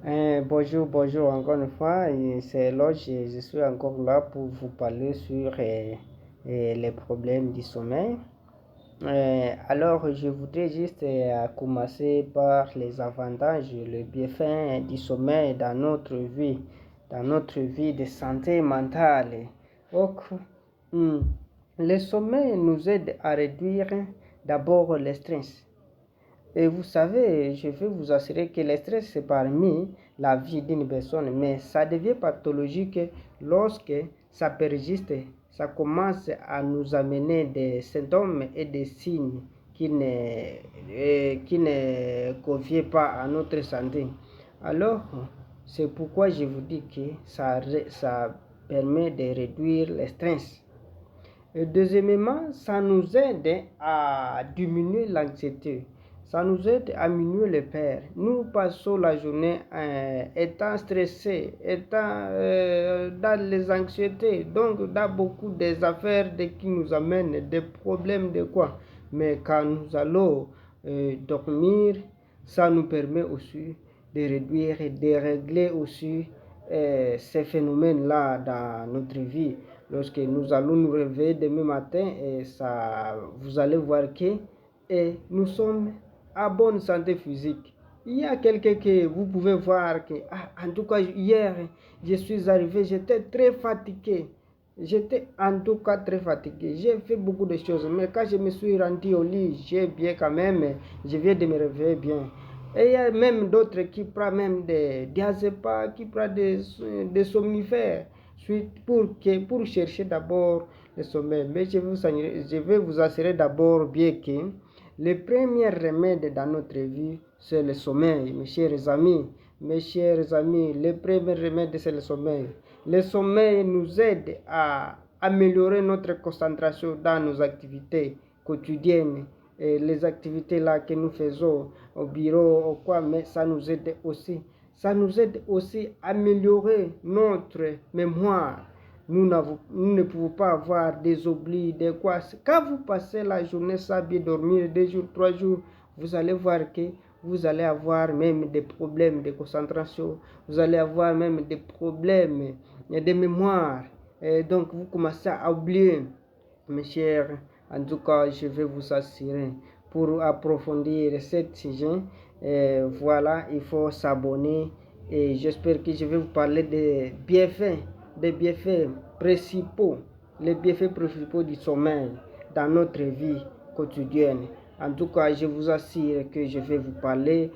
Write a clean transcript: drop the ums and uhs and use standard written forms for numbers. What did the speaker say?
Bonjour encore une fois. C'est Loge, je suis encore là pour vous parler sur les problèmes du sommeil. Alors, je voudrais juste commencer par les avantages, le bienfait du sommeil dans notre vie de santé mentale. Donc, hmm, le sommeil nous aide à réduire d'abord le stress. Et vous savez, je veux vous assurer que le stress, c'est parmi la vie d'une personne, mais ça devient pathologique lorsque ça persiste, ça commence à nous amener des symptômes et des signes qui ne conviennent pas à notre santé. Alors, c'est pourquoi je vous dis que ça permet de réduire le stress. Et deuxièmement, ça nous aide à diminuer l'anxiété. Ça nous aide à diminuer les peurs. Nous passons la journée étant stressés, étant dans les anxiétés, donc dans beaucoup des affaires qui nous amènent des problèmes de quoi. Mais quand nous allons dormir, ça nous permet aussi de réduire et de régler aussi ces phénomènes-là dans notre vie. Lorsque nous allons nous réveiller demain matin, vous allez voir que nous sommes à bonne santé physique. Il y a quelqu'un que vous pouvez voir que, en tout cas, hier, je suis arrivé, j'étais très fatigué. J'étais en tout cas très fatigué. J'ai fait beaucoup de choses, mais quand je me suis rendu au lit, j'ai bien quand même, je viens de me réveiller bien. Et il y a même d'autres qui prennent même des diazépam, qui prennent des somnifères pour chercher d'abord le sommeil. Mais je vais vous assurer d'abord bien que le premier remède dans notre vie, c'est le sommeil, mes chers amis. Mes chers amis, le premier remède, c'est le sommeil. Le sommeil nous aide à améliorer notre concentration dans nos activités quotidiennes. Et les activités là que nous faisons au bureau ou quoi, mais ça nous aide aussi. Ça nous aide aussi à améliorer notre mémoire. Nous ne pouvons pas avoir des oublis, des quoi. Quand vous passez la journée sans bien dormir, 2 jours, 3 jours, vous allez voir que vous allez avoir même des problèmes de concentration, vous allez avoir même des problèmes de mémoire. Et donc, vous commencez à oublier, mes chers. En tout cas, je vais vous assurer pour approfondir ce sujet. Voilà, il faut s'abonner et j'espère que je vais vous parler des bienfaits principaux, les bienfaits principaux du sommeil dans notre vie quotidienne. En tout cas, je vous assure que je vais vous parler.